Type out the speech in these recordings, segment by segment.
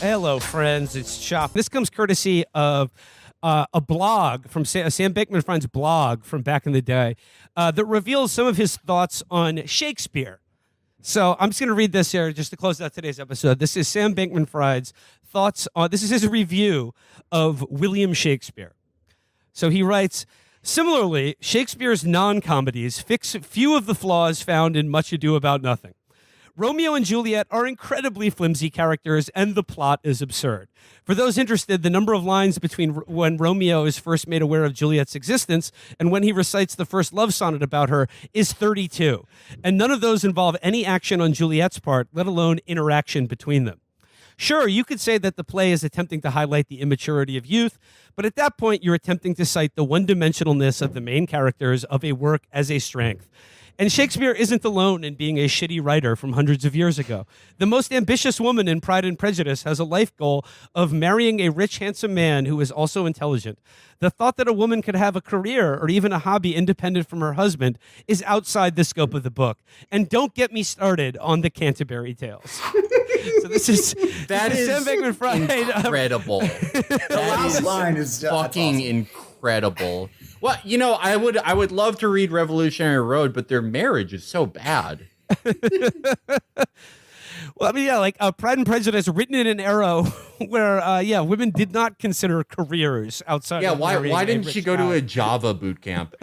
Hello, friends. It's Chapo. This comes courtesy of a blog from Sam Bankman-Fried's blog from back in the day that reveals some of his thoughts on Shakespeare. So I'm just going to read this here just to close out today's episode. This is Sam Bankman-Fried's thoughts on, this is his review of William Shakespeare. So he writes, similarly, Shakespeare's non-comedies fix few of the flaws found in Much Ado About Nothing. Romeo and Juliet are incredibly flimsy characters, and the plot is absurd. For those interested, the number of lines between when Romeo is first made aware of Juliet's existence and when he recites the first love sonnet about her is 32, and none of those involve any action on Juliet's part, let alone interaction between them. Sure, you could say that the play is attempting to highlight the immaturity of youth, but at that point, you're attempting to cite the one-dimensionalness of the main characters of a work as a strength. And Shakespeare isn't alone in being a shitty writer from hundreds of years ago. The most ambitious woman in Pride and Prejudice has a life goal of marrying a rich, handsome man who is also intelligent. The thought that a woman could have a career or even a hobby independent from her husband is outside the scope of the book. And don't get me started on the Canterbury Tales. So this is Sam Bankman-Fried. Incredible. The last line is fucking awesome. Incredible. Well, you know, I would love to read Revolutionary Road, but their marriage is so bad. Well, I mean, yeah, like Pride and Prejudice written in an era where, women did not consider careers outside. Yeah, of why didn't she go to a guy. Java boot camp?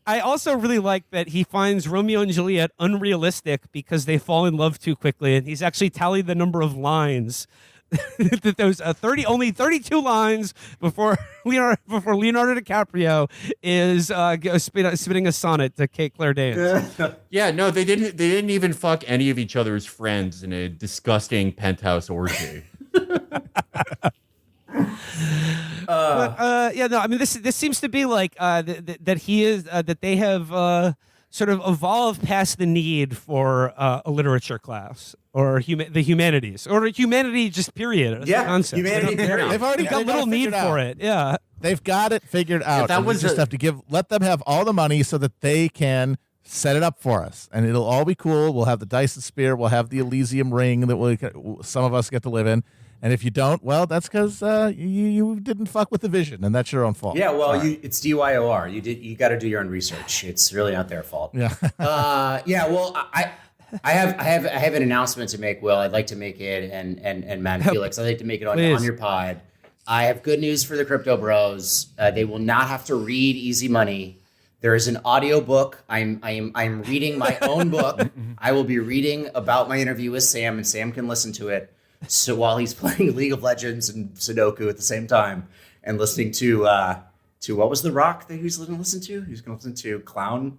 I also really like that he finds Romeo and Juliet unrealistic because they fall in love too quickly, and he's actually tallied the number of lines. That there's only 32 lines before Leonardo DiCaprio is spitting a sonnet to Kate Claire Danes. Yeah, no, they didn't even fuck any of each other's friends in a disgusting penthouse orgy. I mean, this seems to be like that he is that they have sort of evolved past the need for a literature class or the humanities or humanity just period. Yeah, concept. humanity period. They've already got little need for it. Yeah, They've got it figured out. that and was we just have to let them have all the money so that they can set it up for us, and it'll all be cool. We'll have the Dyson Spear, we'll have the Elysium ring that some of us get to live in. And if you don't, well, that's because you didn't fuck with the vision, and that's your own fault. Yeah, well, it's DYOR. You got to do your own research. It's really not their fault. Yeah. Well, I have an announcement to make, Will. I'd like to make it, and Matt and Felix, I'd like to make it on your pod. I have good news for the crypto bros. They will not have to read Easy Money. There is an audio book. I'm reading my own book. I will be reading about my interview with Sam, and Sam can listen to it. So while he's playing League of Legends and Sudoku at the same time, and listening to what was the rock that he was going to listen to? He was going to listen to Clowncore,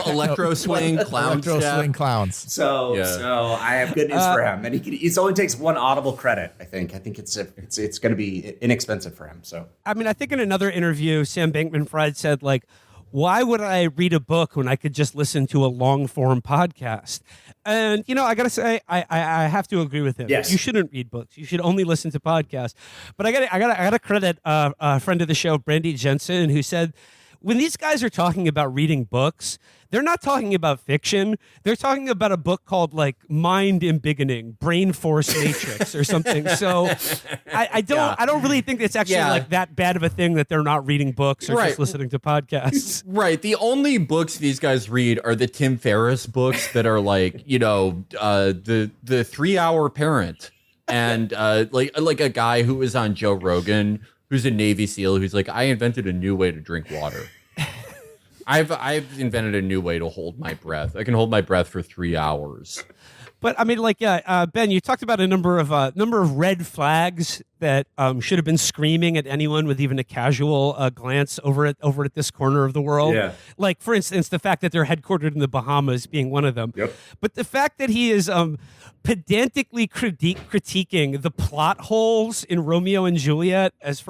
Electro swing, clown Electro step. swing clowns. So I have good news for him, and it only takes one Audible credit. I think it's going to be inexpensive for him. So I mean, I think in another interview, Sam Bankman-Fried said, like, why would I read a book when I could just listen to a long-form podcast? And, you know, I got to say, I have to agree with him. Yes. You shouldn't read books. You should only listen to podcasts. But I got to credit a friend of the show, Brandy Jensen, who said, when these guys are talking about reading books, they're not talking about fiction. They're talking about a book called like Mind Embiggening, Brain Force Matrix or something. So I don't really think it's actually like that bad of a thing that they're not reading books or just listening to podcasts. Right. The only books these guys read are the Tim Ferriss books that are like, you know, the 3-Hour Parent, and like a guy who was on Joe Rogan, who's a Navy SEAL, who's like, I invented a new way to drink water. I've invented a new way to hold my breath. I can hold my breath for 3 hours. But I mean, like, Ben, you talked about a number of red flags that should have been screaming at anyone with even a casual glance over at this corner of the world. Yeah. Like, for instance, the fact that they're headquartered in the Bahamas being one of them. Yep. But the fact that he is pedantically critiquing the plot holes in Romeo and Juliet as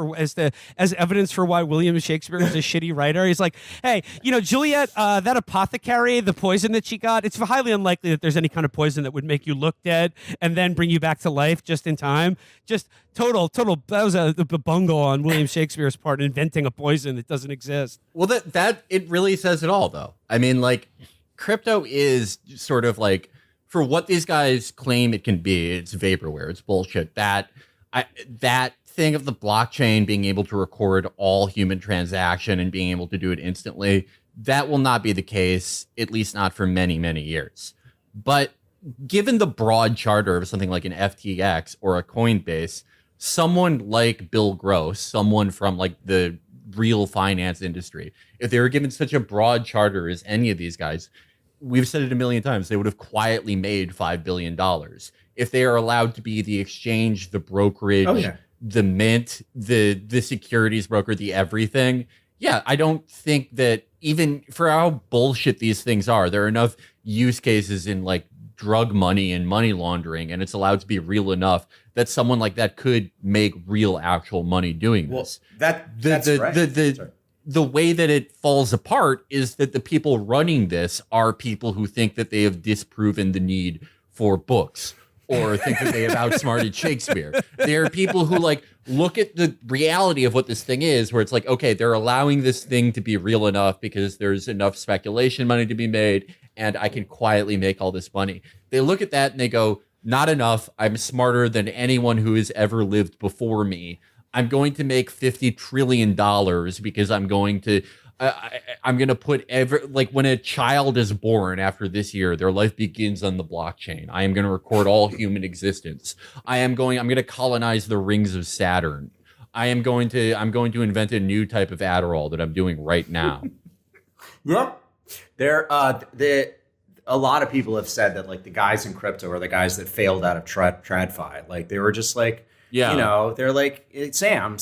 evidence for why William Shakespeare is a shitty writer. He's like, hey, you know, Juliet, that apothecary, the poison that she got, it's highly unlikely that there's any kind of poison that would make you look dead and then bring you back to life just in time. Just total. That was a bungle on William Shakespeare's part, inventing a poison that doesn't exist. Well, that it really says it all, though. I mean, like, crypto is sort of like for what these guys claim it can be, it's vaporware. It's bullshit. That thing of the blockchain being able to record all human transaction and being able to do it instantly, that will not be the case, at least not for many, many years. But given the broad charter of something like an FTX or a Coinbase, someone like Bill Gross, someone from like the real finance industry, if they were given such a broad charter as any of these guys, we've said it a million times, they would have quietly made $5 billion. If they are allowed to be the exchange, the brokerage, the mint, the securities broker, the everything. Yeah, I don't think that even for how bullshit these things are, there are enough use cases in like drug money and money laundering, and it's allowed to be real enough that someone like that could make real actual money doing this. That's right. The way that it falls apart is that the people running this are people who think that they have disproven the need for books or think that they have outsmarted Shakespeare. There are people who like look at the reality of what this thing is, where it's like, okay, they're allowing this thing to be real enough because there's enough speculation money to be made and I can quietly make all this money. They look at that and they go, not enough. I'm smarter than anyone who has ever lived before me. I'm going to make $50 trillion because I'm going to put like when a child is born after this year, their life begins on the blockchain. I am going to record all human existence. I'm going to colonize the rings of Saturn. I'm going to invent a new type of Adderall that I'm doing right now. Yep. A lot of people have said that like the guys in crypto are the guys that failed out of TradFi. Like they were just like, yeah, you know, they're like Sam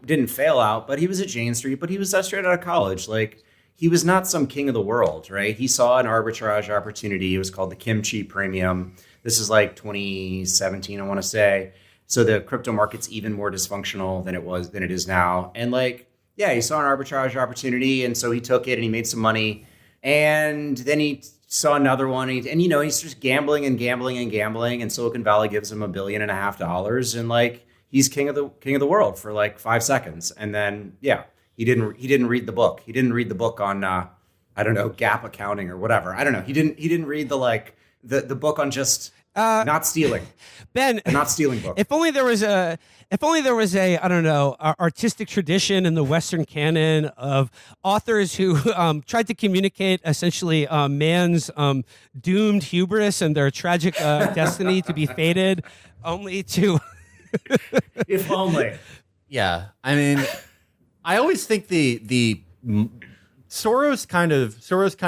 didn't fail out, but he was at Jane Street, but he was straight out of college. Like he was not some king of the world, right? He saw an arbitrage opportunity. It was called the Kimchi Premium. This is like 2017, I want to say. So the crypto market's even more dysfunctional than it is now. And like, yeah, he saw an arbitrage opportunity, and so he took it and he made some money. And then he saw another one, and you know, he's just gambling and gambling and gambling, and Silicon Valley gives him $1.5 billion, and like he's king of the world for like 5 seconds, and then yeah, he didn't read the book. He didn't read the book on I don't know, gap accounting or whatever. I don't know. He didn't read the book on just not stealing. Ben, not stealing book. If only there was a I don't know, artistic tradition in the Western canon of authors who tried to communicate essentially man's doomed hubris and their tragic destiny to be fated, only to. If only. Yeah, I mean, I always think the Soros kind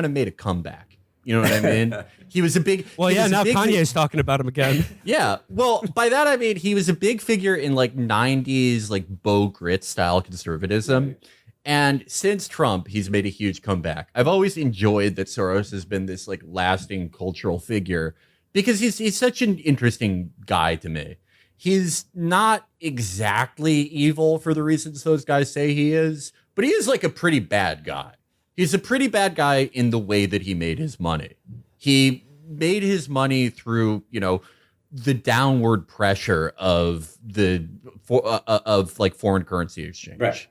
of made a comeback. You know what I mean? He was a big. Well, yeah. Now Kanye's talking about him again. Yeah. Well, by that I mean he was a big figure in like '90s like Beau Grit style conservatism, and since Trump, he's made a huge comeback. I've always enjoyed that Soros has been this like lasting cultural figure because he's such an interesting guy to me. He's not exactly evil for the reasons those guys say he is, but he is like a pretty bad guy. He's a pretty bad guy in the way that he made his money. He made his money through, you know, the downward pressure of like foreign currency exchange. Right.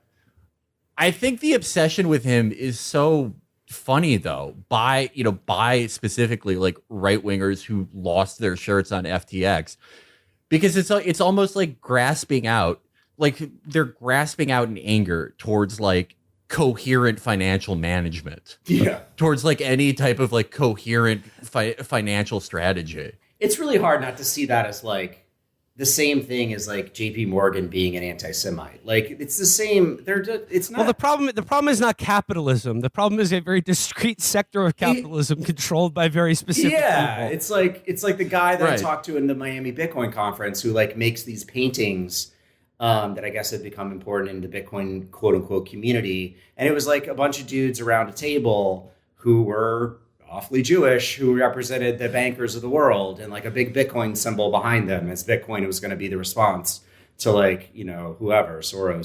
I think the obsession with him is so funny though, by specifically like right wingers who lost their shirts on FTX, because it's almost like grasping out, like they're grasping out in anger towards like coherent financial management, towards like any type of like coherent financial strategy. It's really hard not to see that as like the same thing as like JP Morgan being an anti-Semite. Like it's the same. It's not. Well, the problem is not capitalism. The problem is a very discrete sector of capitalism controlled by very specific people. It's like the guy that I talked to in the Miami Bitcoin conference who like makes these paintings that I guess have become important in the Bitcoin quote unquote community. And it was like a bunch of dudes around a table who were awfully Jewish, who represented the bankers of the world, and like a big Bitcoin symbol behind them, as Bitcoin was going to be the response to like, you know, whoever, Soros